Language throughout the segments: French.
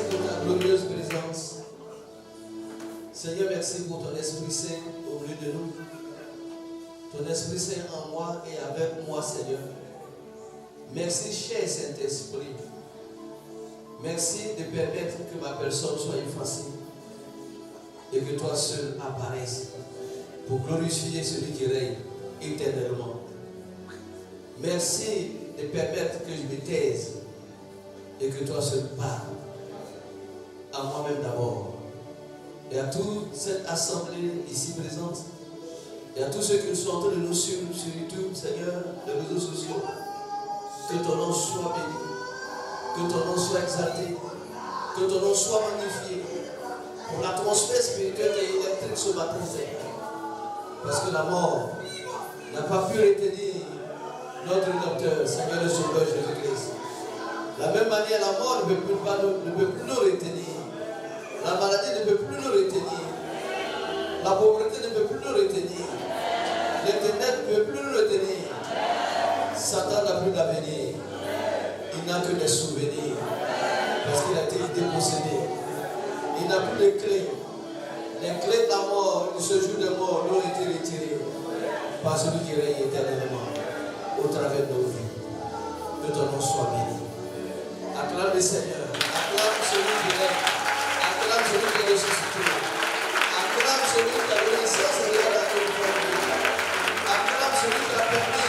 pour ta glorieuse présence. Seigneur, merci pour ton Esprit Saint au milieu de nous. Ton Esprit Saint en moi et avec moi, Seigneur. Merci, cher Saint-Esprit. Merci de permettre que ma personne soit effacée et que toi seul apparaisses pour glorifier celui qui règne éternellement. Merci de permettre que je me taise et que toi seul parles à moi-même d'abord et à toute cette assemblée ici présente et à tous ceux qui sont en train de nous suivre sur YouTube, Seigneur, les réseaux sociaux. Que ton nom soit béni, que ton nom soit exalté, que ton nom soit magnifié pour l'atmosphère spirituelle et électrique ce matin, Seigneur. Parce que la mort n'a pas pu retenir notre docteur, Seigneur le Sauveur Jésus-Christ. De la même manière, la mort ne peut plus nous retenir. La maladie ne peut plus nous retenir. La pauvreté ne peut plus nous retenir. Les ténèbres ne peuvent plus nous retenir. Satan n'a plus d'avenir. Il n'a que des souvenirs. Parce qu'il a été dépossédé. Il n'a plus de clés. Les clés de la mort, de ce jour de mort, ont été retirées par celui qui règne éternellement au travers de nos vies. Que ton nom soit béni. Acclame le Seigneur. Acclame celui qui règne. Acclame celui qui est ressuscité. Acclame celui qui a donné naissance à la vie. Acclame celui qui a permis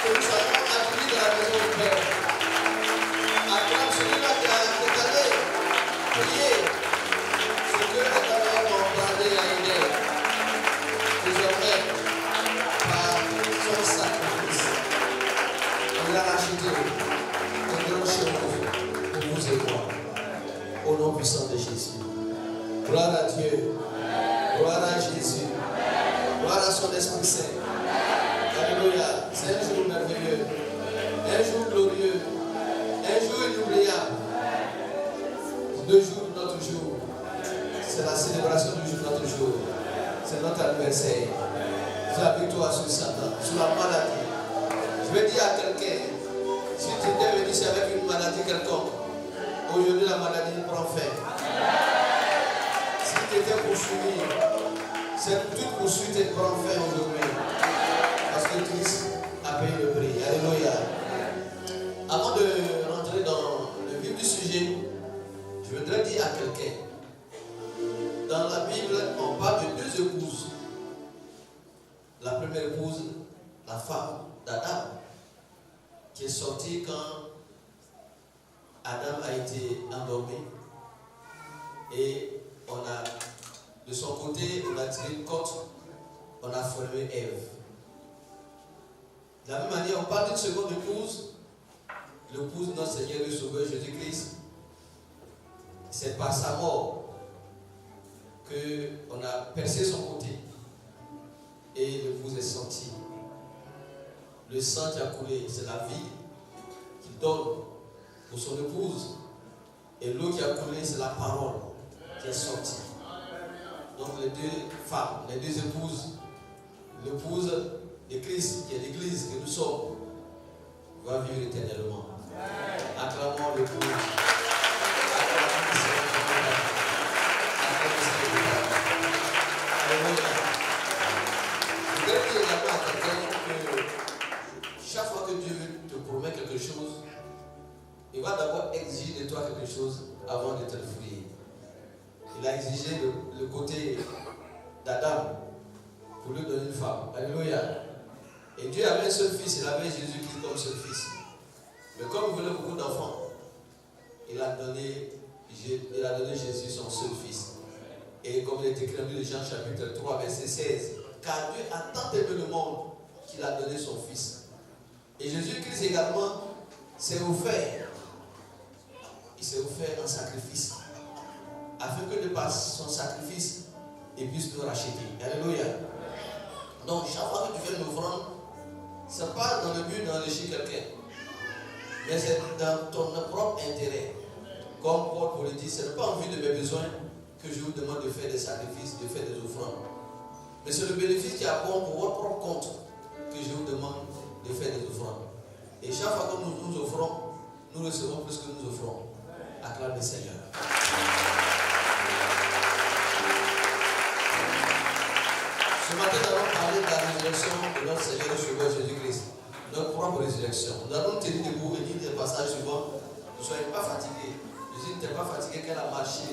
que nous soyons accueillis dans la maison du Père. Acclame celui-là qui a déclaré, prier ce que les talents ont parlé à Éden. Désormais, par son sacrifice, il a racheté un grand chemin pour vous et moi. Au nom puissant de Jésus. Gloire à Dieu. Gloire à Jésus. Gloire à son Esprit Saint. Alléluia. C'est un jour merveilleux. Un jour glorieux. Un jour inoubliable. 2 jours de notre jour. C'est la célébration du jour de notre jour. C'est notre anniversaire. C'est la victoire sur Satan, sur la maladie. Je vais dire à quelqu'un, si tu étais venu ici avec une maladie quelconque, aujourd'hui la maladie prend fin. Si tu étais poursuivi, toute poursuite prend fin aujourd'hui. Parce que Christ a payé le prix. Alléluia. Avant de rentrer dans le vif du sujet, je voudrais dire à quelqu'un, dans la Bible, on parle de 2 épouses. La première épouse, la femme d'Adam, qui est sortie quand Adam a été endormi. Et de son côté, on a tiré une côte, on a formé Ève. De la même manière, on parle d'une seconde épouse, l'épouse de notre Seigneur et Sauveur Jésus-Christ. C'est par sa mort qu'on a percé son côté et l'épouse est sortie. Le sang qui a coulé, c'est la vie qu'il donne pour son épouse, et l'eau qui a coulé, c'est la parole qui est sortie. Donc les 2 femmes, les 2 épouses, l'épouse de Christ, qui est l'Église que nous sommes, va vivre éternellement. Acclamons l'épouse. Je voudrais dire également à quelqu'un que chaque fois que Dieu te promet quelque chose, il va d'abord exiger de toi quelque chose avant de te le fouiller. Il a exigé le côté d'Adam pour lui donner une femme. Alléluia. Et Dieu avait un seul fils, il avait Jésus-Christ comme seul fils. Mais comme il voulait beaucoup d'enfants, il a donné Jésus son seul fils. Et comme il est écrit dans le Jean chapitre 3, verset 16, car Dieu a tant aimé le monde qu'il a donné son fils. Et Jésus-Christ également s'est offert. Il s'est offert un sacrifice. Afin que de par son sacrifice, il puisse nous racheter. Alléluia. Donc chaque fois que tu fais une offrande, ce n'est pas dans le but d'enrichir quelqu'un, mais c'est dans ton propre intérêt. Comme Paul pour le dire, ce n'est pas en vue de mes besoins que je vous demande de faire des sacrifices, de faire des offrandes. Mais c'est le bénéfice qui est bon pour votre propre compte que je vous demande de faire des offrandes. Et chaque fois que nous nous offrons, nous recevons plus que nous offrons. Acclame le Seigneur. notre Seigneur et Sauveur Jésus-Christ, notre propre résurrection. Nous allons tenir debout et dire des passages suivants. Ne soyez pas fatigués. Jésus n'était pas fatigué qu'elle a marché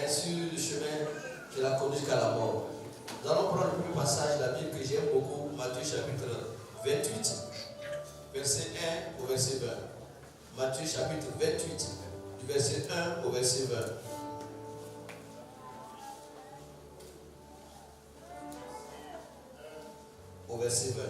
sur le chemin qui l'a conduit jusqu'à la mort. Nous allons prendre le premier passage de la Bible que j'aime beaucoup, Matthieu chapitre 28, verset 1 au verset 20. Matthieu chapitre 28, du verset 1 au verset 20. Au verset 20.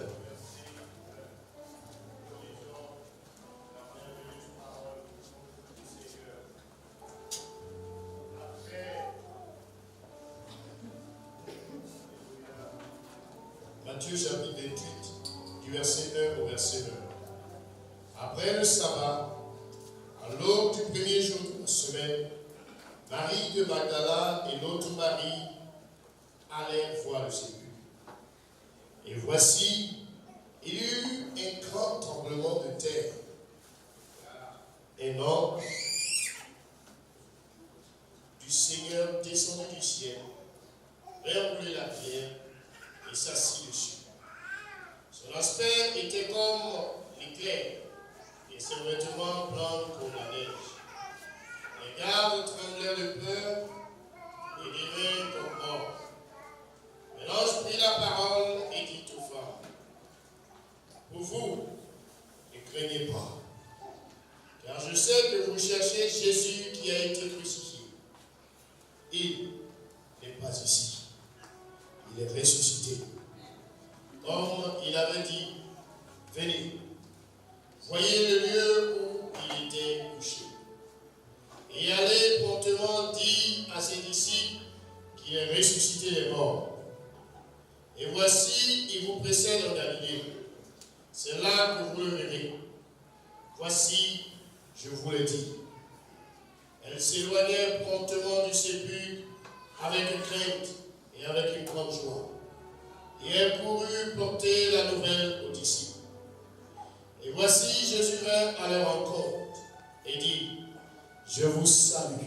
Matthieu chapitre 28, du verset 1 au verset 20. Après le sabbat, à l'aube du premier jour de la semaine, Marie de Magdala et l'autre Marie allèrent voir le sépulcre. Et voici, il y eut un grand tremblement de terre. Un ange du Seigneur descendit du ciel, verrouillait la pierre et s'assit dessus. Son aspect était comme l'éclair, et ses vêtements blancs comme la neige. Les gardes tremblèrent de peur et devinrent comme morts. Mais l'ange prit la parole et dit aux femmes, pour vous, ne craignez pas, car je sais que vous cherchez Jésus qui a été crucifié. Il n'est pas ici, il est ressuscité. Comme il avait dit, venez, voyez le lieu où il était couché. Et allez promptement dire à ses disciples qu'il est ressuscité des morts. Et voici, il vous précède en Galilée. C'est là que vous le verrez. Voici, je vous le dis. Elles s'éloignèrent promptement du sépulcre avec crainte et avec une grande joie. Et elle courut porter la nouvelle aux disciples. Et voici, Jésus vint à leur rencontre et dit, je vous salue.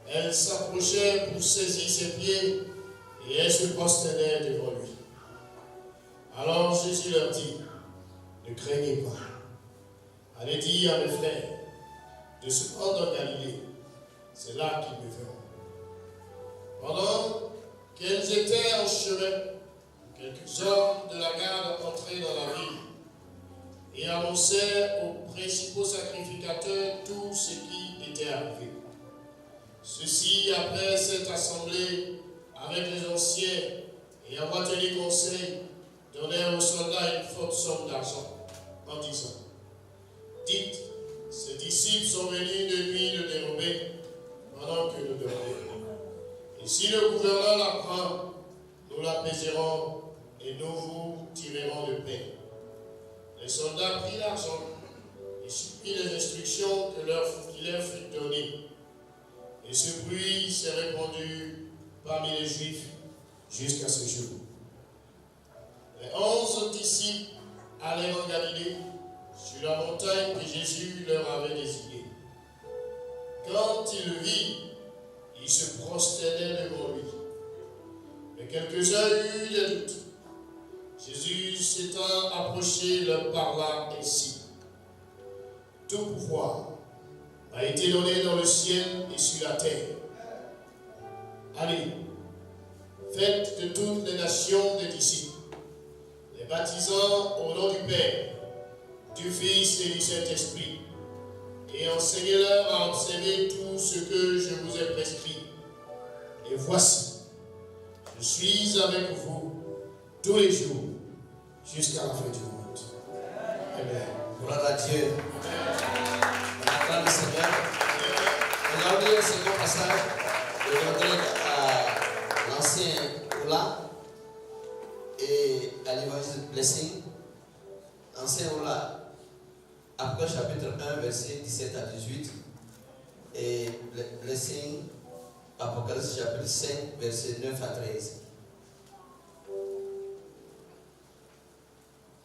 Elles s'approchèrent pour saisir ses pieds et elles se prosternèrent devant lui. Alors Jésus leur dit, ne craignez pas. Allez dire à mes frères de se rendre en Galilée. C'est là qu'ils me verront. Pendant qu'elles étaient en chemin, quelques hommes de la garde entraient dans la ville et annoncèrent aux principaux sacrificateurs tout ce qui était arrivé. Ceux-ci, après s'être assemblés avec les anciens et avoir tenu conseil, donnèrent aux soldats une forte somme d'argent en disant, dites, ces disciples sont venus de nuit le dérober pendant que nous dormions. Et si le gouverneur l'apprend, nous l'apaiserons et nous vous tirerons de paix. Les soldats prirent l'argent et suivirent les instructions qui leur furent données. Et ce bruit s'est répandu parmi les Juifs jusqu'à ce jour. Les 11 disciples allèrent en Galilée, sur la montagne que Jésus leur avait désignée. Quand ils le virent, ils se prosternaient devant lui. Mais quelques-uns eurent des doutes. Jésus s'étant approché leur parla ainsi. Tout pouvoir a été donné dans le ciel et sur la terre. Allez, faites de toutes les nations des disciples, les baptisant au nom du Père, du Fils et du Saint-Esprit, et enseignez-leur à observer tout ce que je vous ai prescrit. Et voici, je suis avec vous tous les jours, jusqu'à la fin du monde. Amen. Gloire à Dieu. On acclame le Seigneur. On a oublié le second passage. Je reviendrai à l'ancien Ola et à l'évangile Blessing. Ancien Ola, après chapitre 1, verset 17 à 18. Et Blessing, Apocalypse chapitre 5, verset 9 à 13.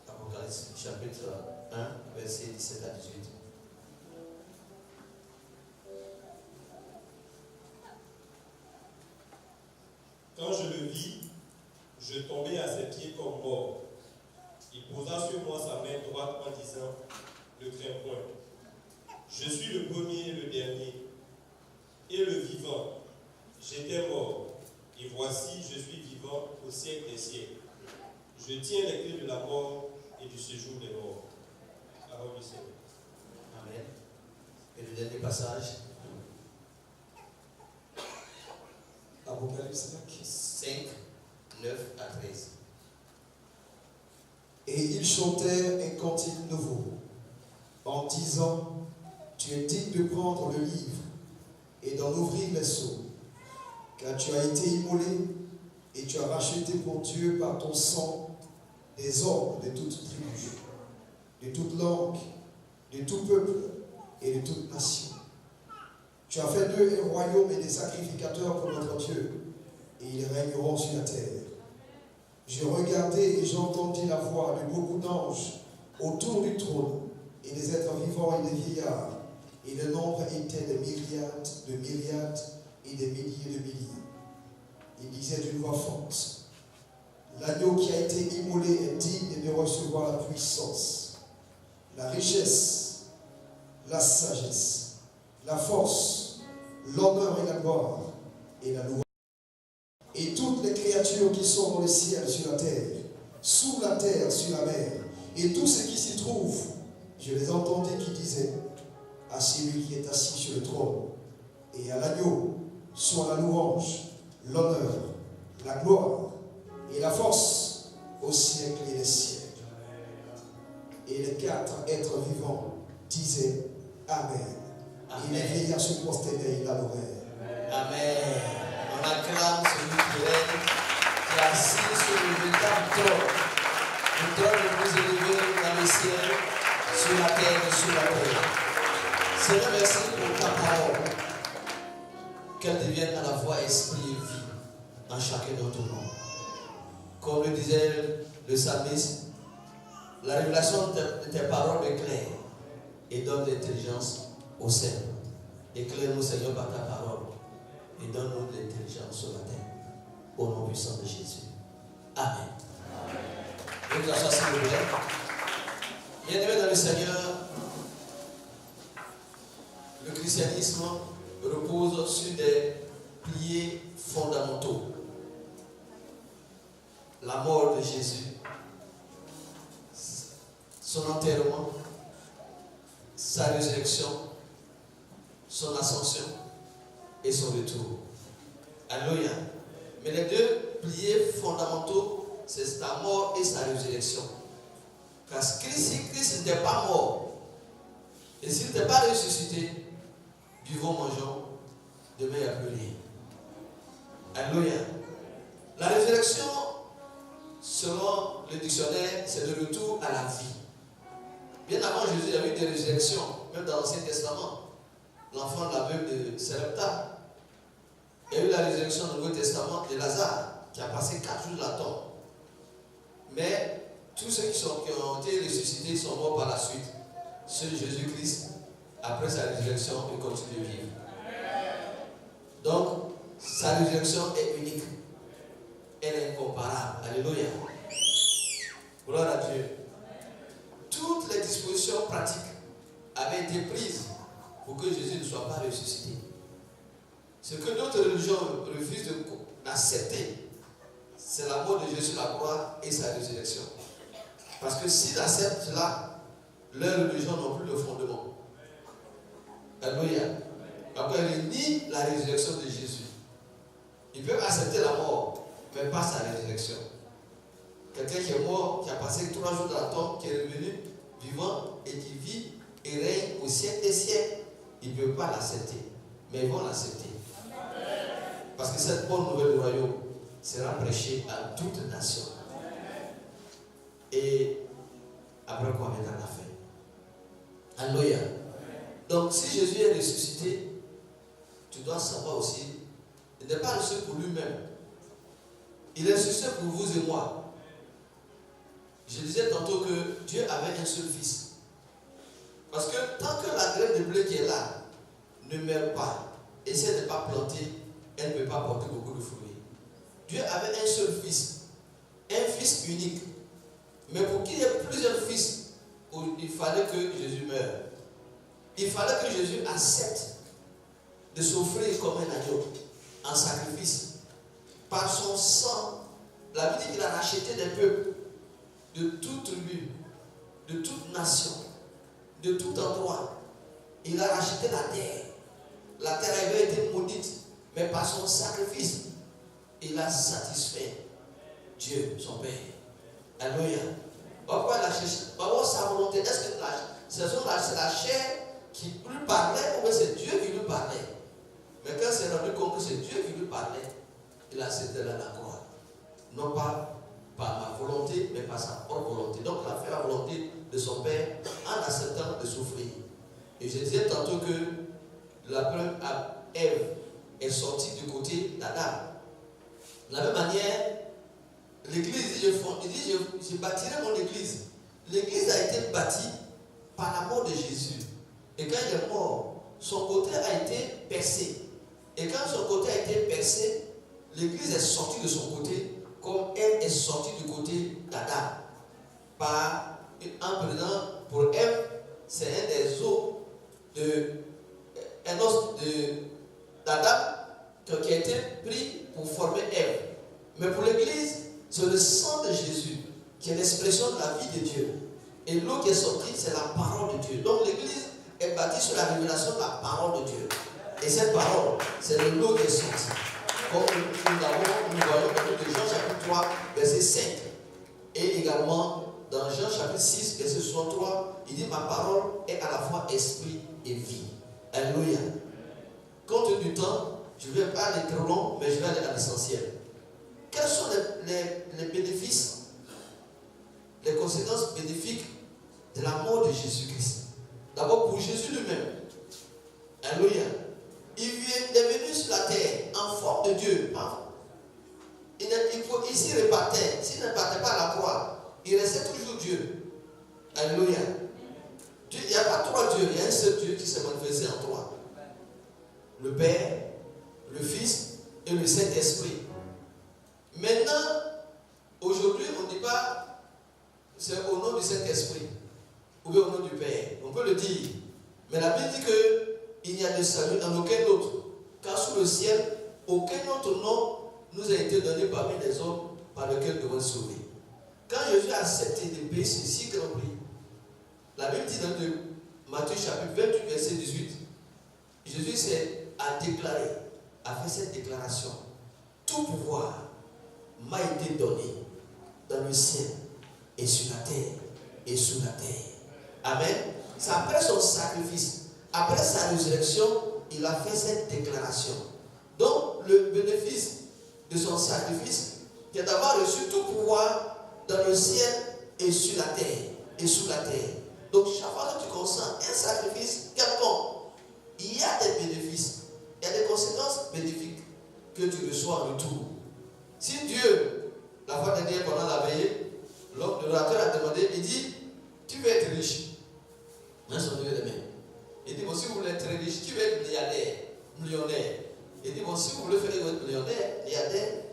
Apocalypse chapitre 1, verset 17 à 18. Quand je le vis, je tombais à ses pieds comme mort. Il posa sur moi sa main droite en disant, ne crains point. Je suis le premier et le dernier, et le vivant. J'étais mort, et voici, je suis vivant au siècle des siècles. Je tiens les clés de la mort et du séjour des morts. Parole du Seigneur. Amen. Et le dernier passage. Apocalypse 5, 9 à 13. Et ils chantèrent un cantique nouveau, en disant, tu es digne de prendre le livre et d'en ouvrir les sceaux, car tu as été immolé et tu as racheté pour Dieu par ton sang des hommes de toute tribu, de toute langue, de tout peuple et de toute nation. Tu as fait d'eux un royaume et des sacrificateurs pour notre Dieu, et ils régneront sur la terre. J'ai regardé et j'ai entendu la voix de beaucoup d'anges autour du trône, et des êtres vivants et des vieillards, et le nombre était de myriades et des milliers de milliers. Ils disaient d'une voix forte, l'agneau qui a été immolé est digne de recevoir la puissance, la richesse, la sagesse, la force, l'honneur et la gloire, et la louange. Et toutes les créatures qui sont dans le ciel, sur la terre, sous la terre, sur la mer, et tout ce qui s'y trouve, je les entendais qui disaient, à celui qui est assis sur le trône, et à l'agneau, soit la louange, l'honneur, la gloire, et la force, au siècle et des siècles. Et les quatre êtres vivants disaient, Amen. Amen. Et les vieillards se prosternaient et l'adorèrent. Amen. On acclame celui qui règne, qui est assis sur le véritable trône. Le trône le plus élevé dans le ciel, sur la terre et sur la terre. Seigneur, merci pour ta parole. Qu'elle devienne à la fois esprit et vie dans chacun d'entre nous. Comme le disait le psalmiste, la révélation de tes paroles est claire et donne l'intelligence au cerveau. Éclaire-nous, Seigneur, par ta parole et donne-nous de l'intelligence ce matin. Au nom puissant de Jésus. Amen. Et vous asseyez, s'il vous plaît. Bien-aimés dans le Seigneur, le christianisme repose sur des piliers fondamentaux. La mort de Jésus, son enterrement, sa résurrection, son ascension et son retour. Alléluia. Mais les deux piliers fondamentaux, c'est sa mort et sa résurrection. Parce que si Christ n'était pas mort, et s'il n'était pas ressuscité, buvons, mangeons, demain il n'y a plus rien. Alléluia. La résurrection, selon le dictionnaire, c'est le retour à la vie. Bien avant Jésus, il y a eu des résurrections, même dans l'Ancien Testament. L'enfant de la veuve de Sarepta. Il y a eu la résurrection dans le Nouveau Testament de Lazare, qui a passé 4 jours de la tombe. Mais tous ceux qui ont été ressuscités sont morts par la suite. Seul Jésus-Christ, après sa résurrection, il continue de vivre. Donc, sa résurrection est unique. Elle est incomparable. Alléluia. Gloire à Dieu. Toutes les dispositions pratiques avaient été prises pour que Jésus ne soit pas ressuscité. Ce que notre religion refuse d'accepter, c'est la mort de Jésus sur la croix et sa résurrection. Parce que s'ils acceptent cela, leur religion n'a plus de fondement. Alléluia. Après, ils nient la résurrection de Jésus. Ils peuvent accepter la mort, mais pas sa résurrection. Quelqu'un qui est mort, qui a passé 3 jours dans la tombe, qui est revenu vivant et qui vit et règne au siècle des siècles, ils ne peuvent pas l'accepter. Mais ils vont l'accepter. Parce que cette bonne nouvelle du royaume sera prêchée à toute nation. Et après quoi viendra la fin. Alléluia. Donc si Jésus est ressuscité, tu dois savoir aussi, il n'est pas ressuscité pour lui-même. Il est ressuscité pour vous et moi. Je disais tantôt que Dieu avait un seul fils. Parce que tant que la graine de blé qui est là ne meurt pas, et si elle n'est pas plantée, elle ne peut pas porter beaucoup de fruits. Dieu avait un seul fils, un fils unique, Mais pour qu'il y ait plusieurs fils, il fallait que Jésus meure. Il fallait que Jésus accepte de s'offrir comme un agneau en sacrifice. Par son sang, la Bible dit qu'il a racheté des peuples de toute tribu, de toute nation, de tout endroit. Il a racheté la terre. La terre avait été maudite, mais par son sacrifice, il a satisfait Dieu, son Père. Alléluia. Pourquoi il a cherché? Pourquoi sa volonté? Est-ce que c'est la chair qui lui parlait ou c'est Dieu qui lui parlait? Mais quand c'est rendu compte que c'est Dieu qui lui parlait, il a accepté la croix. Non pas par ma volonté, mais par sa propre volonté. Donc il a fait la volonté de son Père en acceptant de souffrir. Et je disais tantôt que la première Ève est sortie du côté d'Adam. De la même manière, l'Église, il dit, je bâtirai mon Église. L'Église a été bâtie par la mort de Jésus. Et quand il est mort, son côté a été percé. Et quand son côté a été percé, l'Église est sortie de son côté comme elle est sortie du côté d'Adam. En prenant pour Ève, c'est un des os d'Adam qui a été pris pour former Ève. Mais pour l'Église, c'est le sang de Jésus qui est l'expression de la vie de Dieu. Et l'eau qui est sortie, c'est la parole de Dieu. Donc l'Église est bâtie sur la révélation de la parole de Dieu. Et cette parole, c'est le lot qui est sorti. Comme nous voyons dans le Jean chapitre 3, verset 5. Et également dans Jean chapitre 6, verset 63, il dit: ma parole est à la fois esprit et vie. Alléluia. Compte du temps, je ne vais pas aller trop long, mais je vais aller à l'essentiel. Quels sont les bénéfices, les conséquences bénéfiques de la mort de Jésus-Christ? D'abord pour Jésus lui-même. Alléluia. Il est venu sur la terre en forme de Dieu. Il s'y répartait. S'il ne partait pas à la croix, il restait toujours Dieu. Alléluia. Il n'y a pas trois dieux, il y a un seul Dieu qui s'est manifesté en trois. Le Père, le Fils et le Saint-Esprit. Maintenant, aujourd'hui, on ne dit pas c'est au nom du Saint-Esprit ou bien au nom du Père. On peut le dire. Mais la Bible dit qu'il n'y a de salut dans aucun autre. Car sous le ciel, aucun autre nom nous a été donné parmi les hommes par lequel nous devons sauver. Quand Jésus a accepté de payer ce si grand prix, la Bible dit dans Matthieu chapitre 28, verset 18, Jésus a déclaré, a fait cette déclaration: tout pouvoir m'a été donné dans le ciel et sur la terre et sous la terre. Amen. C'est après son sacrifice, après sa résurrection, il a fait cette déclaration. Donc, le bénéfice de son sacrifice, c'est d'avoir reçu tout pouvoir dans le ciel et sur la terre et sous la terre. Donc, chaque fois que tu consens un sacrifice quelconque, il y a des bénéfices, il y a des conséquences bénéfiques que tu reçois en retour. Si Dieu, la fois dernière pendant la veillée, l'orateur a demandé, il dit: tu veux être riche? Moi, je suis les mains. Il dit: bon, si vous voulez être riche, tu veux être millionnaire. Il dit: bon, si vous voulez faire être milliardaire,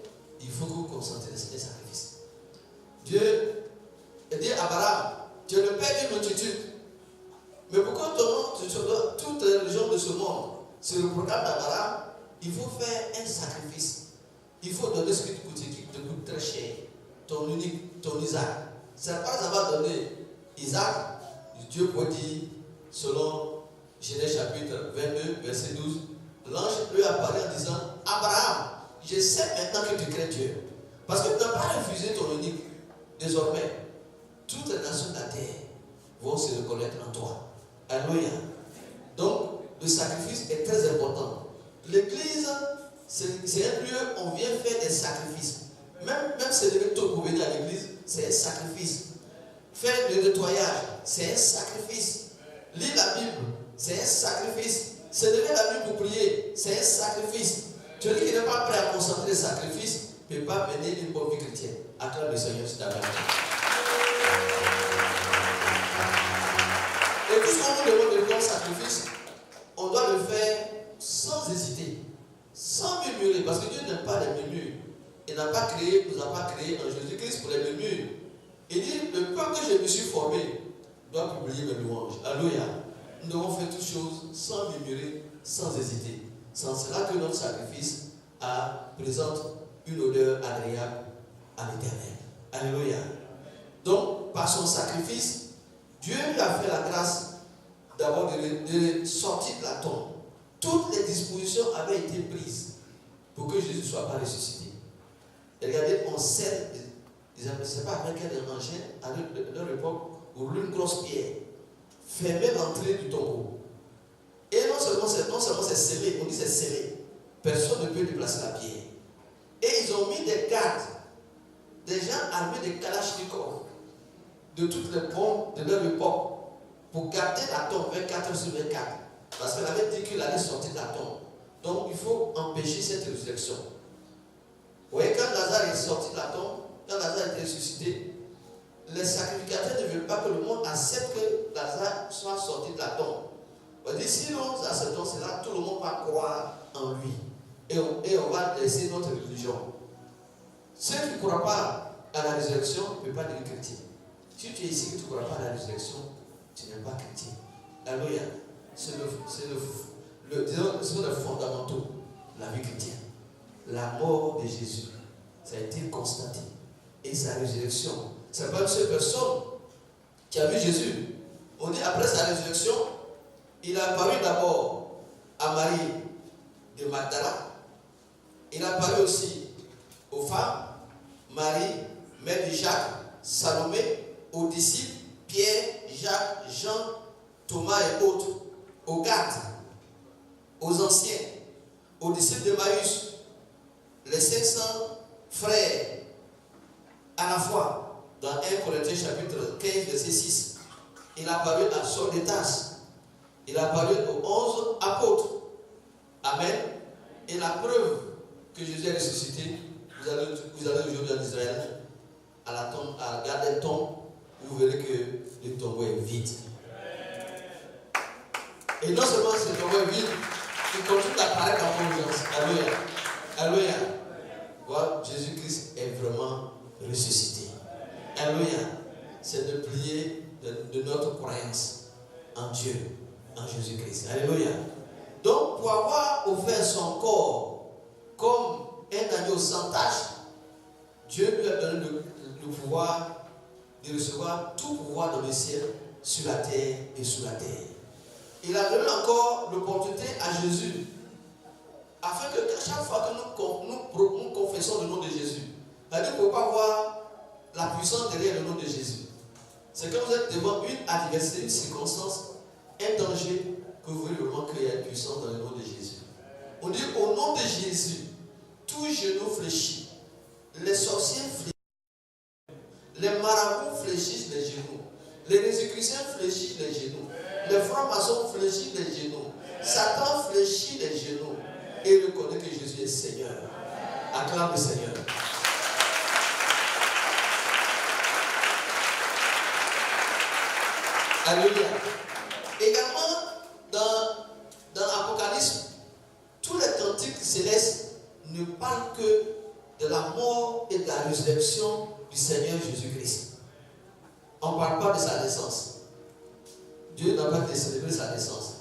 il faut que vous consentiez les sacrifices. Dieu dit à Abraham: tu es le père d'une multitude. Mais pourquoi toutes les religions de ce monde, c'est le programme d'Abraham, il faut faire un sacrifice. Il faut donner ce qui te coûte très cher. Ton unique, ton Isaac. C'est pas avoir donné Isaac, Dieu peut dire, selon Genèse chapitre 22, verset 12, l'ange lui apparaît en disant: Abraham, je sais maintenant que tu crains Dieu. Parce que tu n'as pas refusé ton unique. Désormais, toutes les nations de la terre vont se reconnaître en toi. Alléluia. Donc, le sacrifice est très important. L'église, c'est un lieu où on vient faire des sacrifices. Même se lever tôt pour venir à l'église, c'est un sacrifice. Faire le nettoyage, c'est un sacrifice. Lire la Bible, c'est un sacrifice. Se lever la nuit pour prier, c'est un sacrifice. Celui qui n'est pas prêt à concentrer les sacrifices ne peut pas mener une bonne vie chrétienne. Acclame le Seigneur, c'est d'abord. Et tout ce qu'on nous demande de faire sacrifice, on doit le faire sans hésiter, sans murmurer, parce que Dieu n'aime pas les murmures. Il n'a pas créé, nous a pas créé en Jésus-Christ pour les murmures. Il dit, le peuple que je me suis formé doit publier mes louanges. Alléluia. Nous devons faire toutes choses sans murmurer, sans hésiter. C'est en cela que notre sacrifice présente une odeur agréable à l'Éternel. Alléluia. Donc, par son sacrifice, Dieu lui a fait la grâce d'abord de sortir de la tombe. Toutes les dispositions avaient été prises pour que Jésus ne soit pas ressuscité. Et regardez, on scelle, je ne sais pas avec quel engin, à leur époque, ou une grosse pierre, fermer l'entrée du tombeau. Et non seulement c'est scellé, on dit c'est scellé. Personne ne peut déplacer la pierre. Et ils ont mis des gardes, des gens armés de kalachnikov, de toutes les bombes de leur époque, pour garder la tombe 24/24. Parce qu'elle avait dit qu'il allait sortir de la tombe. Donc il faut empêcher cette résurrection. Vous voyez, quand Lazare est sorti de la tombe, quand Lazare est ressuscité, les sacrificateurs ne veulent pas que le monde accepte que Lazare soit sorti de la tombe. On dit, si nous acceptons cela, tout le monde va croire en lui. Et on va laisser notre religion. Ceux qui ne croient pas à la résurrection ne peuvent pas devenir chrétiens. Si tu es ici et que tu ne crois pas à la résurrection, tu n'es pas chrétien. Alléluia. C'est le fondamentaux de la vie chrétienne. La mort de Jésus, ça a été constaté. Et sa résurrection. Ce n'est pas une seule personne qui a vu Jésus. On dit après sa résurrection, il a apparu d'abord à Marie de Magdala. Il a apparu aussi aux femmes, Marie, mère de Jacques, Salomé, aux disciples, Pierre, Jacques, Jean, Thomas et autres, aux gardes, aux anciens, aux disciples de Maïus, les 500 frères à la fois, dans 1 Corinthiens chapitre 15, verset 6. Il a apparu à Saul de Tarse. Il a apparu aux 11 apôtres. Amen. Et la preuve que Jésus est ressuscité, vous allez aujourd'hui en Israël, à la tombe, à garder le tombe, vous verrez que le tombeau est vide. Et non seulement ce tombeau est vide, il continue d'apparaître en urgence. Alléluia. Alléluia. Voilà, Jésus-Christ est vraiment ressuscité. Alléluia. C'est de plier de notre croyance en Dieu, en Jésus-Christ. Alléluia. Donc, pour avoir offert son corps comme un agneau sans tache, Dieu lui a donné le pouvoir de recevoir tout pouvoir dans le ciel, sur la terre et sous la terre. Il a donné encore l'opportunité à Jésus, afin que chaque fois que nous confessons le nom de Jésus, vous ne pouvez pas voir la puissance derrière le nom de Jésus. C'est quand vous êtes devant une adversité, une circonstance, un danger, que vous voyez vraiment qu'il y a une puissance dans le nom de Jésus. On dit au nom de Jésus, tout genou fléchit, les sorciers fléchissent, les marabouts fléchissent les genoux, les résurrections fléchissent les genoux, les francs-maçons fléchissent les genoux, Satan fléchit les genoux et reconnaît que Jésus est Seigneur. Acclame le Seigneur. Alléluia. Également, dans l'Apocalypse, tous les cantiques célestes ne parlent que de la mort et de la résurrection du Seigneur Jésus-Christ. On ne parle pas de sa naissance. Dieu n'a pas de célébrer sa naissance.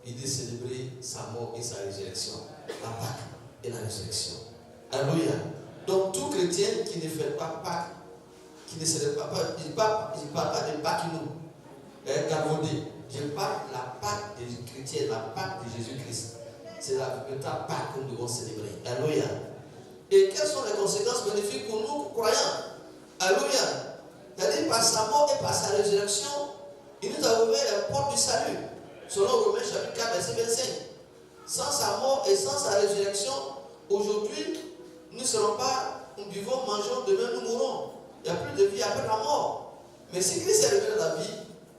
Il dit célébrer sa mort et sa résurrection. La Pâque et la résurrection. Alléluia. Donc tout chrétien qui ne fait pas Pâque, qui ne célèbre pas, il ne parle pas de Pâque nous. Galvaudé. Je parle de la Pâque des chrétiens, la Pâque de Jésus-Christ. C'est la véritable Pâque que nous devons célébrer. Alléluia. Et quelles sont les conséquences bénéfiques pour nous croyants? Alléluia. C'est-à-dire par sa mort et par sa résurrection, il nous a ouvert les portes du salut. Selon Romains chapitre 4, verset 25. Sans sa mort et sans sa résurrection, aujourd'hui, nous ne serons pas, nous vivons, mangeons, demain nous mourrons. Il n'y a plus de vie après la mort. Mais si Christ est revenu dans la vie,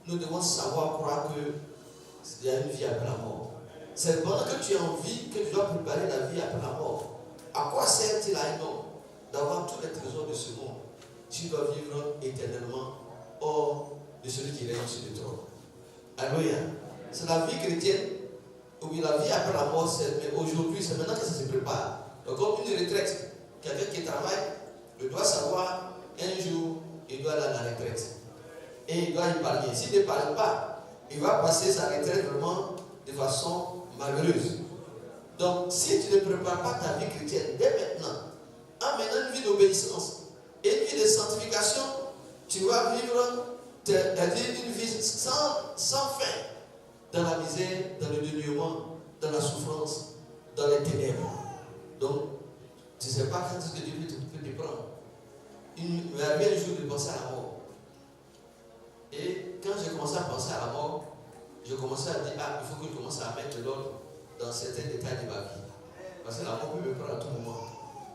nous devons savoir croire qu'il y a une vie après la mort. C'est pendant que tu es en vie que tu dois préparer la vie après la mort. À quoi sert-il à un homme d'avoir tous les trésors de ce monde si tu dois vivre éternellement hors de celui qui règne sur le trône? Alléluia. C'est la vie chrétienne, oui, la vie après la mort, mais aujourd'hui, c'est maintenant que ça se prépare. Donc, comme une retraite, quelqu'un qui travaille, il doit savoir un jour, il doit aller à la retraite. Et il doit épargner. S'il n'épargne pas, il va passer sa retraite vraiment de façon malheureuse. Donc, si tu ne prépares pas ta vie chrétienne dès maintenant, en menant une vie d'obéissance et une vie de sanctification, tu vas vivre une vie sans fin, dans la misère, dans le dénuement, dans la souffrance, dans les ténèbres. Donc, tu ne sais pas quand est-ce que Dieu peut te prendre. Il m'est arrivé un jour de penser à la mort. Et quand j'ai commencé à penser à la mort, je commençais à dire, il faut que je commence à mettre l'ordre dans certains détails de ma vie. Parce que la mort peut me prendre à tout moment.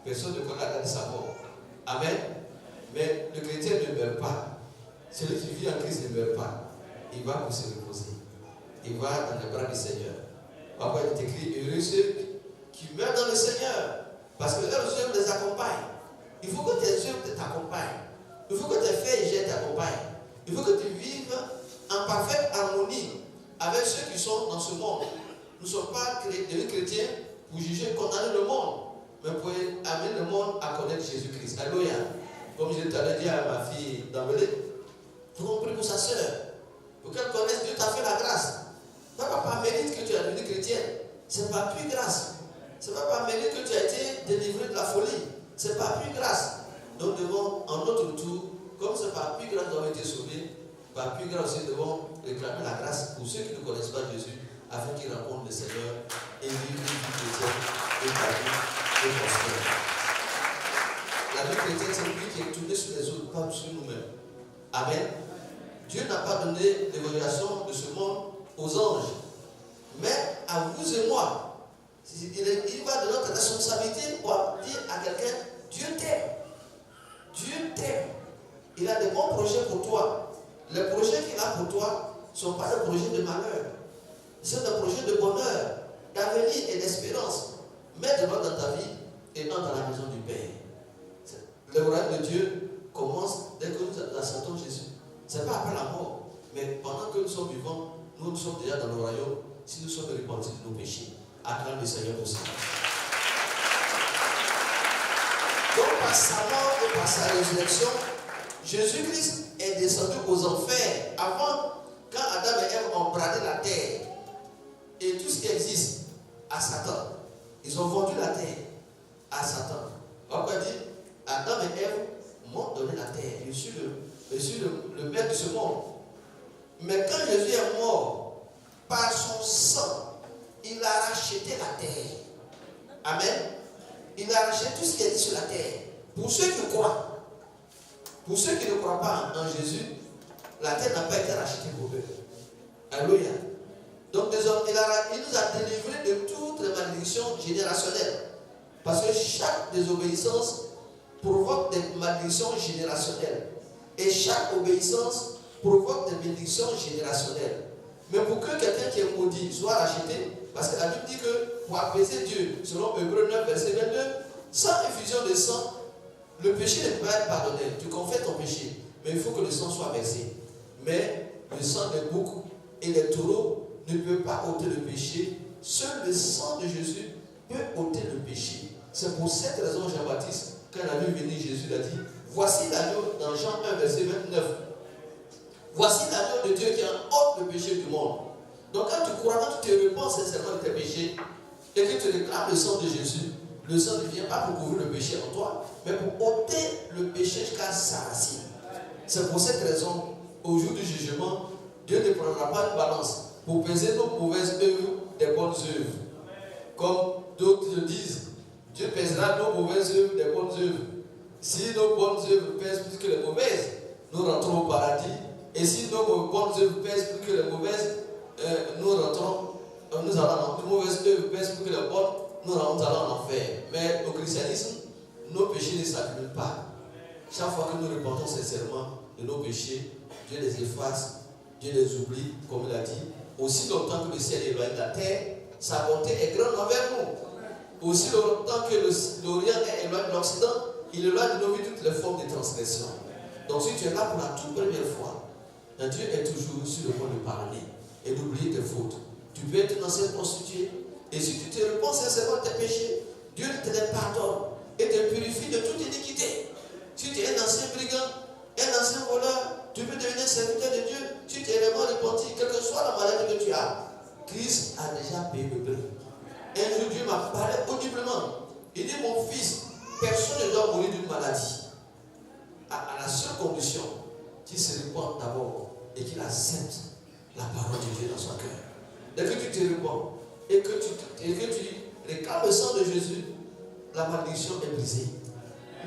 Personne ne connaît la date de sa mort. Amen. Mais le chrétien ne meurt pas. Celui qui vit en Christ ne meurt pas. Il va pour se reposer. Il va dans les bras du Seigneur. Pourquoi il est écrit, heureux ceux qui meurent dans le Seigneur. Parce que leurs œuvres les accompagnent. Il faut que tes œuvres t'accompagnent. Il faut que tes faits et gestes t'accompagnent. Il faut que tu vives en parfaite harmonie avec ceux qui sont dans ce monde. Nous ne sommes pas devenus chrétiens pour juger et condamner le monde, mais pour amener le monde à connaître Jésus-Christ. Alléluia. Comme je t'avais dit à ma fille d'emblée, il faut qu'on prie pour sa soeur, pour qu'elle connaisse Dieu t'a fait la grâce. Ce n'est pas par mérite que tu es devenue chrétienne, c'est par pure grâce. Ce n'est pas par mérite que tu as été délivré de la folie, c'est par pure grâce. Nous devons, en notre tour, comme c'est par pure grâce nous avons été sauvés, par pure grâce aussi nous devons réclamer la grâce pour ceux qui ne connaissent pas Jésus, afin qu'ils rencontrent le Seigneur et vivent une vie chrétienne établie et prospère. La vie chrétienne, c'est une vie qui est tournée sur les autres, pas sur nous-mêmes. Amen. Dieu n'a pas donné l'évaluation de ce monde aux anges, mais à vous et moi. Il va de notre responsabilité pour dire à quelqu'un, Dieu t'aime. Dieu t'aime. Il a de bons projets pour toi. Les projets qu'il a pour toi ne sont pas des projets de malheur. C'est des projets de bonheur, d'avenir et d'espérance. Mets-le dans ta vie et entre dans la maison du Père. Le royaume de Dieu commence dès que nous acceptons Jésus. Ce n'est pas après la mort, mais pendant que nous sommes vivants, nous sommes déjà dans le royaume si nous sommes repentis de nos péchés. Acclame le Seigneur pour ça. Donc, par sa mort et par sa résurrection, Jésus-Christ est descendu aux enfers avant, quand Adam et Ève ont bradé la terre et tout ce qui existe à Satan. Ils ont vendu la terre à Satan. Pourquoi dit Adam et Ève m'ont donné la terre. Je suis le maître de ce monde. Mais quand Jésus est mort, par son sang, il a racheté la terre. Amen. Il a racheté tout ce qui est sur la terre. Pour ceux qui croient. Pour ceux qui ne croient pas en Jésus, la terre n'a pas été rachetée pour eux. Alléluia. Donc désormais, il nous a délivrés de toutes les malédictions générationnelles. Parce que chaque désobéissance provoque des malédictions générationnelles. Et chaque obéissance provoque des bénédictions générationnelles. Mais pour que quelqu'un qui est maudit soit racheté, parce que la Bible dit que pour apaiser Dieu, selon Hébreux 9, verset 22, sans effusion de sang, le péché ne peut pas être pardonné. Tu confesses ton péché, mais il faut que le sang soit versé. Mais le sang des boucs et des taureaux ne peut pas ôter le péché. Seul le sang de Jésus peut ôter le péché. C'est pour cette raison, Jean-Baptiste, quand il a vu venir Jésus, il a dit, voici l'agneau dans Jean 1, verset 29. Voici l'agneau de Dieu qui ôte le péché du monde. Donc quand tu crois, quand tu te repens sincèrement de tes péchés et que tu réclames le sang de Jésus, le sang ne vient pas pour couvrir le péché en toi, mais pour ôter le péché jusqu'à sa racine. C'est pour cette raison, au jour du jugement, Dieu ne prendra pas une balance pour peser nos mauvaises œuvres des bonnes œuvres. Comme d'autres le disent, Dieu pèsera nos mauvaises œuvres des bonnes œuvres. Si nos bonnes œuvres pèsent plus que les mauvaises, nous rentrons au paradis. Et si nos bonnes œuvres pèsent plus que les mauvaises, nous allons nos mauvaises œuvres pèsent plus que les bonnes, nous allons en enfer. Mais au christianisme, nos péchés ne s'accumulent pas. Chaque fois que nous repentons sincèrement de nos péchés, Dieu les efface, Dieu les oublie, comme il a dit. Aussi longtemps que le ciel est loin de la terre, sa bonté est grande envers nous. Aussi longtemps que l'Orient est loin de l'Occident, il est loin de nos vies toutes les formes de transgression. Donc si tu es là pour la toute première fois, Dieu est toujours sur le point de parler et d'oublier tes fautes. Tu peux être une ancienne prostituée, et si tu te repens sincèrement de tes péchés, Dieu te les pardonne et te purifie de toute iniquité. Si tu es un ancien brigand, un ancien voleur, tu peux devenir serviteur de Dieu si tu es vraiment repenti, quelle que soit la maladie que tu as. Christ a déjà payé le prix. Un jour, Dieu m'a parlé audiblement. Il dit, mon fils, personne ne doit mourir d'une maladie. À la seule condition qu'il se repente d'abord et qu'il accepte la parole de Dieu dans son cœur. Dès que tu te repens et que tu réclames le sang de Jésus, la malédiction est brisée.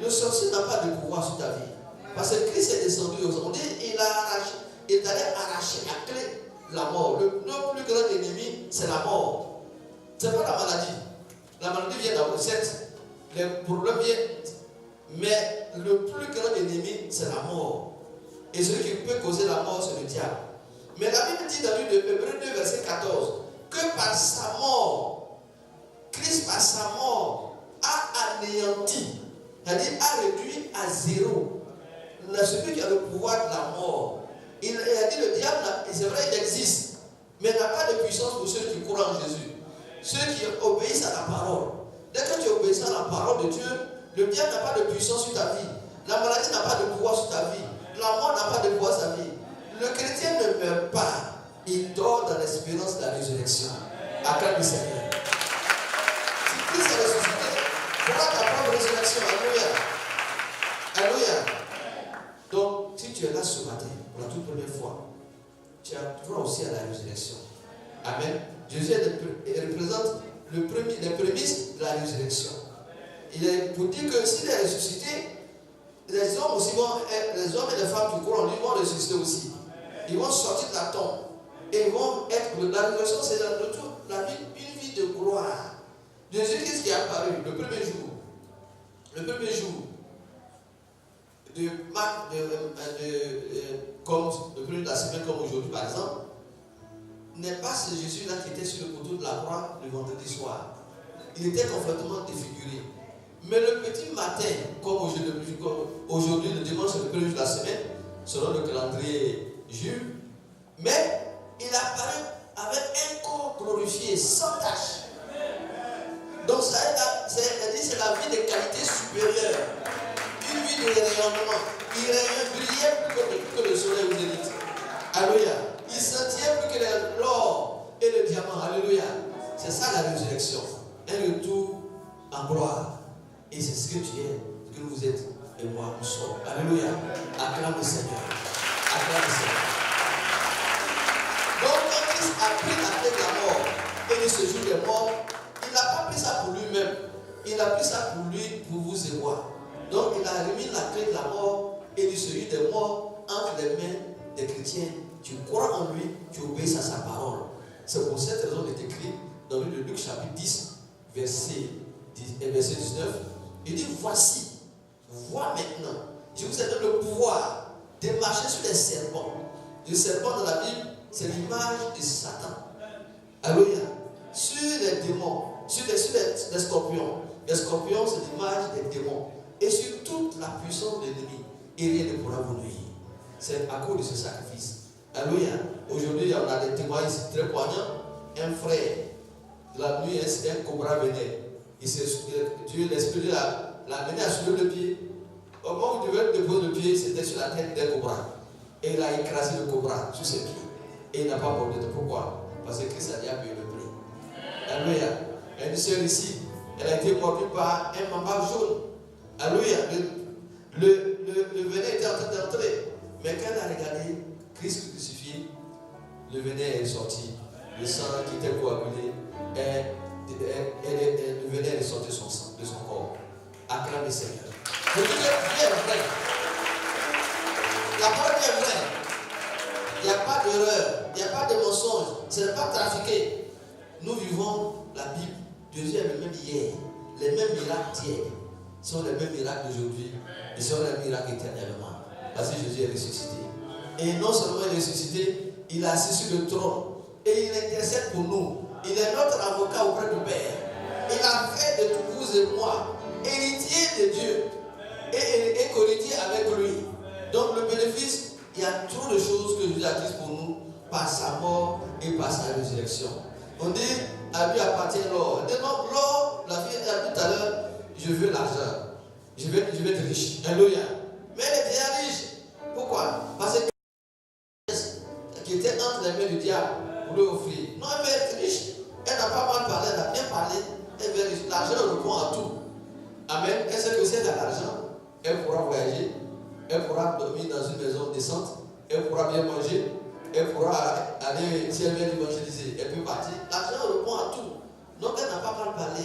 Le sorcier n'a pas de pouvoir sur ta vie. Parce que Christ est descendu aux ondes. Il est allé arracher à clé la mort. Notre plus grand ennemi, c'est la mort. Ce n'est pas la maladie. La maladie vient dans le certes. Les problèmes viennent. Mais le plus grand ennemi, c'est la mort. Et celui qui peut causer la mort, c'est le diable. Mais la Bible dit dans le livre de Hébreux 2, verset 14, que par sa mort, Christ par sa mort a anéanti, c'est-à-dire a réduit à zéro celui qui a le pouvoir de la mort. Il a dit le diable, c'est vrai, il existe, mais n'a pas de puissance pour ceux qui croient en Jésus. Ceux qui obéissent à la parole. Dès que tu obéis à la parole de Dieu, le diable n'a pas de puissance sur ta vie. La maladie n'a pas de pouvoir sur ta vie. La mort n'a pas de pouvoir sur ta vie. Le chrétien ne meurt pas. Il dort dans l'espérance de la résurrection. Acclame le Seigneur. Si Christ est ressuscité, voilà ta propre résurrection. Alléluia. Alléluia. Donc, si tu es là ce matin, pour la toute première fois, tu as droit aussi à la résurrection. Amen. Jésus représente les prémices de la résurrection. Il est pour dire que s'il est ressuscité, les hommes aussi les hommes et les femmes qui croient en lui vont ressusciter aussi. Ils vont sortir de la tombe. Et ils vont être. La résurrection, c'est la vie, une vie de gloire. Jésus-Christ qui est apparu le premier jour. Le premier jour de Marc, comme le premier de la semaine, comme aujourd'hui par exemple, n'est pas ce Jésus-là qui était sur le poteau de la croix le vendredi soir. Il était complètement défiguré. Mais le petit matin, comme aujourd'hui, le dimanche, c'est le premier jour de la semaine, selon le calendrier juif, mais il apparaît avec un corps glorifié, sans tache. Donc c'est la vie de qualité supérieure, une vie de rayonnement. Il brillait plus que le soleil au zénith. Alléluia. Il scintillait plus que l'or et le diamant. Alléluia. C'est ça la résurrection. Un retour en gloire. Et c'est ce que tu es, ce que vous êtes, et moi nous sommes. Alléluia. Acclame le Seigneur. Acclame le Seigneur. Donc, quand Christ a pris la clé de la mort et de ce jour des morts, il n'a pas pris ça pour lui-même. Il a pris ça pour lui, pour vous et moi. Donc, il a remis la clé de la mort et de celui des morts entre les mains des chrétiens. Tu crois en lui, tu obéis à sa parole. C'est pour cette raison qu'il est écrit dans le livre de Luc chapitre 10, verset 19. Il dit, voici, vois maintenant, je vous ai donné le pouvoir de marcher sur les serpents. Le serpent dans la Bible, c'est l'image de Satan. Alléluia. Sur les démons, sur les scorpions. Les scorpions, c'est l'image des démons. Et sur toute la puissance de l'ennemi. Et rien ne pourra vous nuire. C'est à cause de ce sacrifice. Alléluia. Aujourd'hui, on a des témoignages très poignants. Un frère, la nuit, un cobra venait. Dieu, l'esprit de l'a mené à soulever le pied. Au moment où il devait déposer le pied, c'était sur la tête d'un cobra. Et il a écrasé le cobra sur ses pieds. Et il n'a pas abordé. Pourquoi? Parce que Christ a déjà payé le prix. Alléluia. Il y a une sœur ici, elle a été mordue par un mamba jaune. Alléluia. Le venin était en train d'entrer. Mais quand elle a regardé Christ crucifié, le venin est sorti. Le sang qui était coagulé, le venin est sorti de son corps. Acclame le Seigneur. Je dis que Dieu est vrai. La parole est vraie. Il n'y a pas d'erreur, il n'y a pas de mensonge. Ce n'est pas trafiqué. Nous vivons la Bible. Jésus est le même hier. Les mêmes miracles d'hier sont les mêmes miracles d'aujourd'hui. Et sont les miracles éternellement. Parce que Jésus est ressuscité. Et non seulement il est ressuscité, il est assis sur le trône. Et il intercède pour nous. Il est notre avocat auprès du Père. Il a fait de vous et moi héritiers de Dieu. Et co-héritiers avec lui. Donc le bénéfice, il y a trop de choses que Jésus a dites pour nous par sa mort et par sa résurrection. On dit, à lui appartient l'or. Donc l'or, la fille a dit tout à l'heure, je veux l'argent. Je veux être riche. Alléluia. Mais elle est déjà riche. l'argent répond à tout. Amen. Elle sait que si elle a l'argent, elle pourra voyager, elle pourra dormir dans une maison décente, elle pourra bien manger, elle pourra aller, si elle vient évangéliser, elle peut partir. L'argent répond à tout. Donc elle n'a pas mal parlé.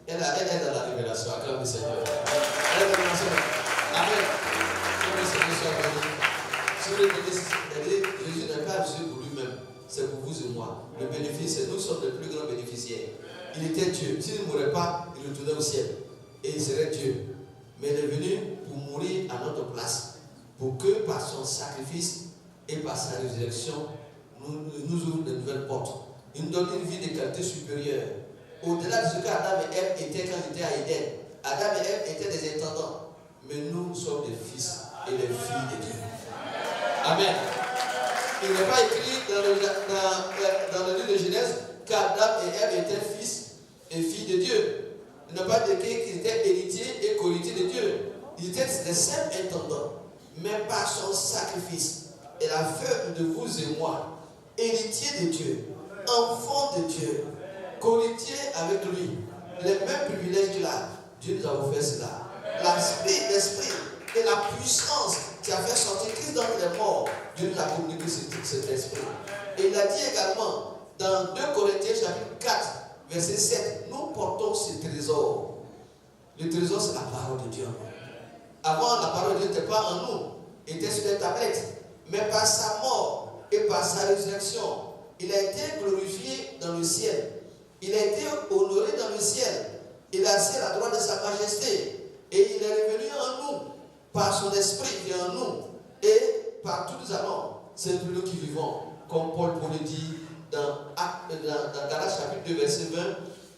Elle est dans la révélation. Acclame le Seigneur. Elle est dans la révélation. Amen. Que le Seigneur soit béni. Si vous voulez aider, Jésus n'est pas Jésus pour lui-même. C'est pour vous et moi. Le bénéfice, c'est nous sommes les plus grands bénéficiaires. Il était Dieu. S'il ne mourait pas, il retournait au ciel. Et il serait Dieu. Mais il est venu pour mourir à notre place. Pour que par son sacrifice et par sa résurrection, nous ouvrons de nouvelles portes. Il nous donne une vie de qualité supérieure. Au-delà de ce qu'Adam et Ève étaient quand ils étaient à Éden. Adam et Ève étaient des intendants. Mais nous sommes des fils et des filles de Dieu. Amen. Il n'est pas écrit dans le livre de Genèse qu'Adam et Ève étaient fils et filles de Dieu. Il n'a pas écrit qu'ils étaient héritiers et co-héritiers de Dieu. Ils étaient des simples intendants. Mais par son sacrifice, il a fait de vous et moi héritiers de Dieu, enfants de Dieu, co-héritiers avec lui. Les mêmes privilèges qu'il a, Dieu nous a offert cela. L'esprit et la puissance qui a fait sortir Christ dans les morts, Dieu nous a communiqué cet esprit. Et il a dit également dans 2 Corinthiens chapitre 4, verset 7, nous portons ce trésor. Le trésor, c'est la parole de Dieu. Avant, la parole de Dieu n'était pas en nous, elle était sur les tablettes. Mais par sa mort et par sa résurrection, il a été glorifié dans le ciel. Il a été honoré dans le ciel. Il a assis à la droite de sa majesté. Et il est revenu en nous par son esprit qui est en nous. Et par tous les amants, c'est pour nous qui vivons. Comme Paul le dit dans Galates chapitre 2, verset 20,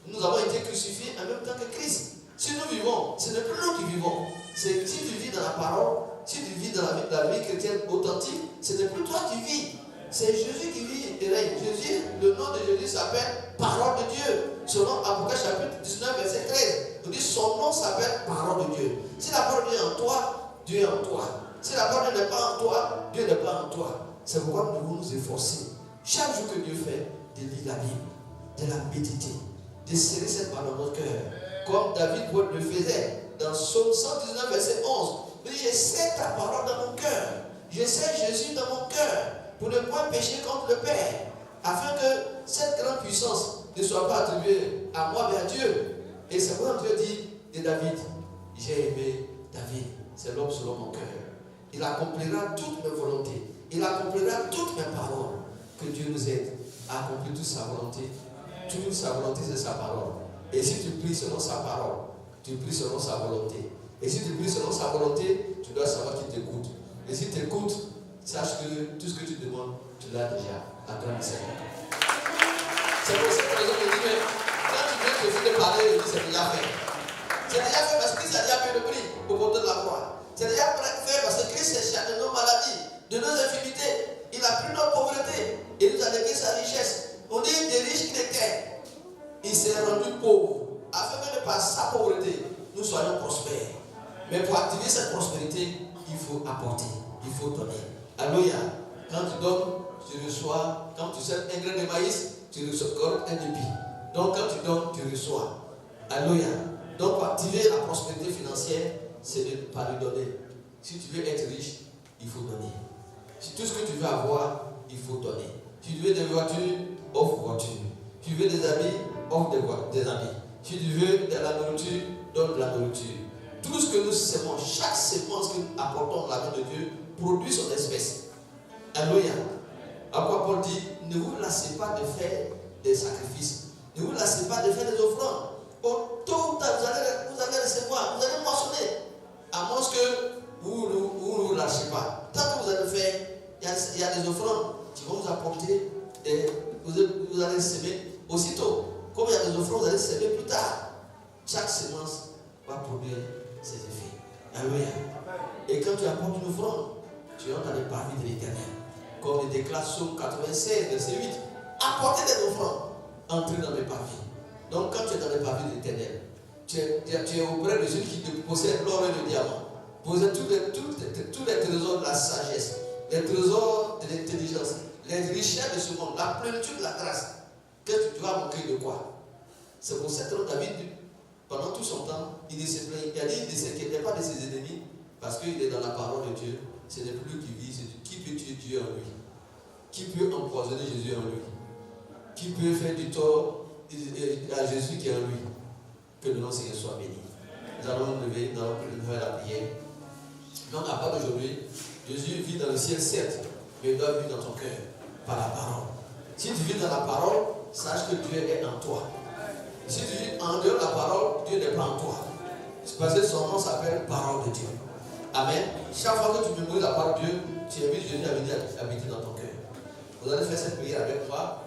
nous avons été crucifiés en même temps que Christ. Si nous vivons, ce n'est plus nous qui vivons. C'est si tu vis dans la parole, si tu vis dans la vie chrétienne authentique, ce n'est plus toi qui vis. C'est Jésus qui vit et règne. Jésus, le nom de Jésus s'appelle Parole de Dieu. Selon Apocalypse chapitre 19, verset 13, nous dit son nom s'appelle Parole de Dieu. Si la parole de Dieu est en toi, Dieu est en toi. Si la parole de Dieu n'est pas en toi, Dieu n'est pas en toi. C'est pourquoi nous devons nous efforcer. Chaque jour que Dieu fait, de lire la Bible, de la méditer, de serrer cette parole dans notre cœur. Comme David le faisait dans Psaume 119, verset 11. Il dit, je sais ta parole dans mon cœur. Je sais Jésus dans mon cœur. Pour ne point pécher contre le Père. Afin que cette grande puissance ne soit pas attribuée à moi, mais à Dieu. Et c'est pourquoi Dieu dit de David, j'ai aimé David. C'est l'homme selon mon cœur. Il accomplira toutes mes volontés. Il accomplira toutes mes paroles. Que Dieu nous aide à accomplir toute sa volonté. Toute sa volonté, c'est sa parole. Et si tu pries selon sa parole, tu pries selon sa volonté. Et si tu pries selon sa volonté, tu dois savoir qu'il t'écoute. Et si tu écoutes, sache que tout ce que tu demandes, tu l'as déjà. Acclame le Seigneur. C'est pour cette raison que je dis, mais quand tu viens te faire de parler, je dis c'est déjà fait. C'est déjà fait parce que Christ a déjà fait le prix au porteur de la croix. C'est déjà fait parce que Christ s'est chargé de nos maladies, de nos infirmités. Il a pris nos pauvretés et nous a légué sa richesse. On dit des riches qu'il était. Il s'est rendu pauvre afin que par sa pauvreté, nous soyons prospères. Mais pour activer cette prospérité, il faut apporter, il faut donner. Alléluia. Quand tu donnes, tu reçois. Quand tu sèmes un grain de maïs, tu reçois un épi. Donc quand tu donnes, tu reçois. Alléluia. Donc pour activer la prospérité financière, c'est de ne pas lui donner. Si tu veux être riche, il faut donner. Si tout ce que tu veux avoir, il faut donner. Si tu veux des voitures, offre voiture. Si tu veux des habits, offre des habits. Si tu veux de la nourriture, donne de la nourriture. Tout ce que nous sémons, chaque sémence que nous apportons dans la main de Dieu, produit son espèce. Alléluia. À quoi Paul dit, ne vous lassez pas de faire des sacrifices. Ne vous lassez pas de faire des offrandes. Au tôt ou tard, vous allez recevoir, vous allez moissonner. À moins que vous ne vous lâchez pas. Tant que vous allez faire, il y a des offrandes qui vont vous apporter, vous allez semer aussitôt. Comme il y a des offrandes, vous allez semer plus tard. Chaque semence va produire ses effets. Alléluia. Et quand tu apportes une offrande, tu entres dans les parvis de l'Éternel. Comme le déclare Psaume 96, verset 8. Apportez des offrandes, entrez dans les parvis. Donc quand tu es dans les parvis de l'Éternel, tu es auprès de celui qui te possède l'or et le diamant. Possède tous les trésors de la sagesse, les trésors de l'intelligence, les richesses de ce monde, la plénitude de la grâce. Que tu dois manquer de quoi? C'est pour cette raison David, il ne s'inquiétait pas de ses ennemis parce qu'il est dans la parole de Dieu. Ce n'est plus lui qui vit, c'est qui peut tuer Dieu en lui. Qui peut empoisonner Jésus en lui. Qui peut faire du tort à Jésus qui est en lui. Que le nom Seigneur soit béni. Nous allons nous lever, nous allons faire la prière. Donc à part d'aujourd'hui, Jésus vit dans le ciel certes, mais il doit vivre dans ton cœur, par la parole. Si tu vis dans la parole, sache que Dieu est en toi. Si tu vis en dehors de la parole, Dieu n'est pas en toi. C'est parce que son nom s'appelle parole de Dieu. Amen. Chaque fois que tu mémorises la parole de Dieu, tu invites Jésus à venir habiter dans ton cœur. Vous allez faire cette prière avec moi.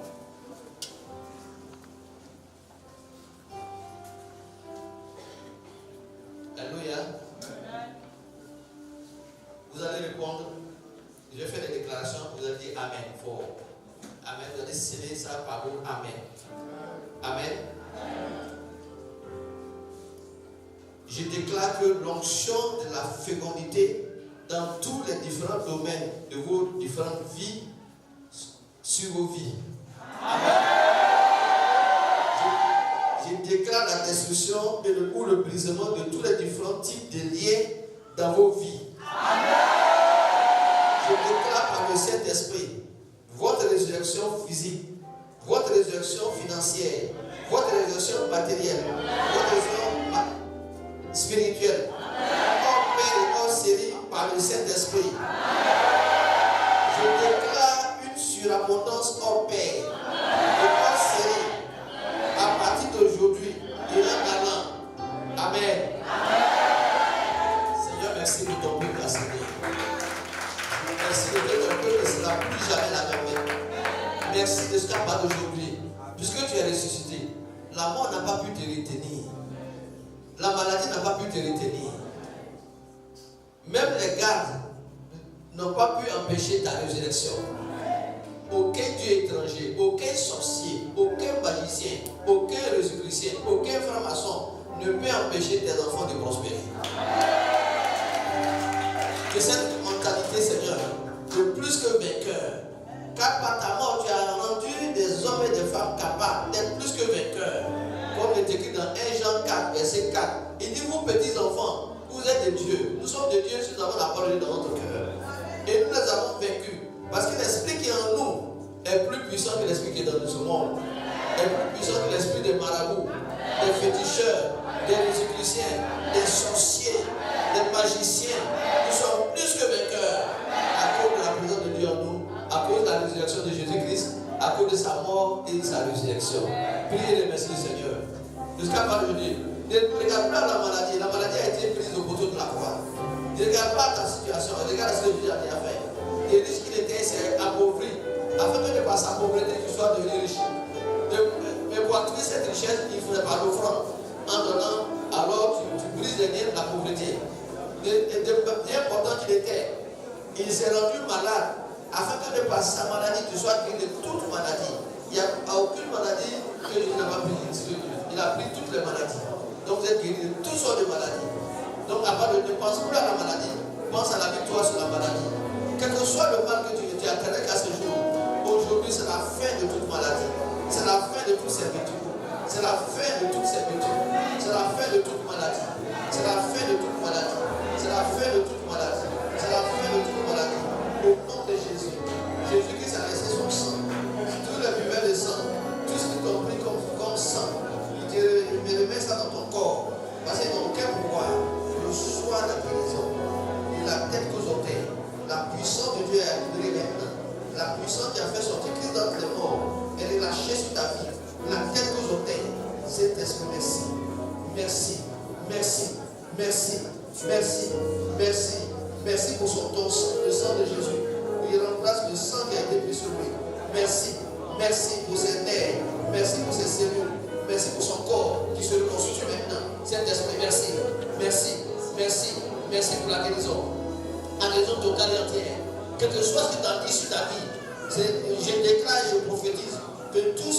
Alléluia. Vous allez répondre. Je vais faire des déclarations. Vous allez dire Amen fort. Amen. Vous allez sceller ça par vous. Amen. Amen. Je déclare que l'onction de la fécondité dans tous les différents domaines de vos différentes vies, sur vos vies. Amen. Je déclare la destruction ou le brisement de tous les différents types de liens dans vos vies. Amen. Je déclare par le Saint-Esprit votre résurrection physique, votre résurrection financière, votre résurrection matérielle, votre résurrection spirituelle, hors paix et hors série par le Saint-Esprit. Je déclare une surabondance hors paix et hors série à partir d'aujourd'hui et un an. Amen. Seigneur, merci de ton peuple, Seigneur. Merci de ton peuple, ce ne sera plus jamais la même. Merci de ce qu'à part d'aujourd'hui, puisque tu es ressuscité, la mort n'a pas pu te retenir. La maladie n'a pas pu te retenir. Même les gardes n'ont pas pu empêcher ta résurrection. Aucun dieu étranger, aucun sorcier, aucun magicien, aucun résurrectien, aucun franc-maçon ne peut empêcher tes enfants de prospérer. Que cette mentalité, Seigneur, de plus que vainqueur, car par ta mort, tu as rendu des hommes et des femmes capables d'être plus que vainqueurs. Comme il est écrit dans 1 Jean 4, verset 4. Il dit, vous petits enfants, vous êtes des dieux. Nous sommes des dieux si nous avons la parole dans notre cœur. Et nous les avons vaincus. Parce que l'esprit qui est en nous est plus puissant que l'esprit qui est dans ce monde. Est plus puissant que l'esprit des marabouts, des féticheurs, des résurrectiens, des sorciers, des magiciens. Nous sommes plus que vainqueurs à cause de la présence de Dieu en nous, à cause de la résurrection de Jésus-Christ, à cause de sa mort et de sa résurrection. Priez et remerciez le Seigneur. Jusqu'à part de Dieu. Ne regarde pas la maladie. La maladie a été prise au poteau de la croix. Ne regarde pas ta situation. Regarde ce que Dieu a déjà fait. Et riche qu'il était, c'est appauvri. Afin que par sa pauvreté, tu sois devenu riche. Mais pour attirer cette richesse, il faudrait par l'offrande. En donnant, alors tu brises les liens de la pauvreté. Bien important qu'il était, il s'est rendu malade. Afin que par sa maladie, tu sois guéri de toute maladie. Il n'y a aucune maladie que Jésus n'a pas pris. Il a pris toutes les maladies. Donc vous êtes guéris de toutes sortes de maladies. Donc à part de ne pense plus à la maladie, pense à la victoire sur la maladie. Quel que soit le mal que tu attendais qu'à ce jour, aujourd'hui c'est la fin de toute maladie. C'est la fin de toute servitude. C'est la fin de toute servitude. C'est la fin de toute maladie. C'est la fin de toute maladie. C'est la fin de toute maladie. C'est la fin de toute maladie. Au nom de Jésus. Jésus-Christ a laissé son sang. Tous les buveurs de sang, tout ce qu'ils t'ont pris comme sang, il remet ça dans ton corps. Parce qu'ils n'ont aucun pouvoir. Le soir de la guérison, de la tête qu'aux orteils, la puissance de Dieu est libérée maintenant. La puissance qui a fait sortir Christ dans les morts, elle est lâchée sur ta vie. La tête qu'aux orteils. Saint-Esprit, merci. Merci. Merci. Merci. Merci. Merci. Merci pour ton sang, le sang de Jésus. Il remplace le sang qui a été pris sur lui. Merci. Merci pour ses nerfs. Merci pour ses cellules. Merci pour son corps qui se reconstitue maintenant. Saint-Esprit, merci. Merci. Merci. Merci pour la guérison. La guérison totale et entière. Quel que soit ce que tu as dit sur ta vie, je déclare et je prophétise que tout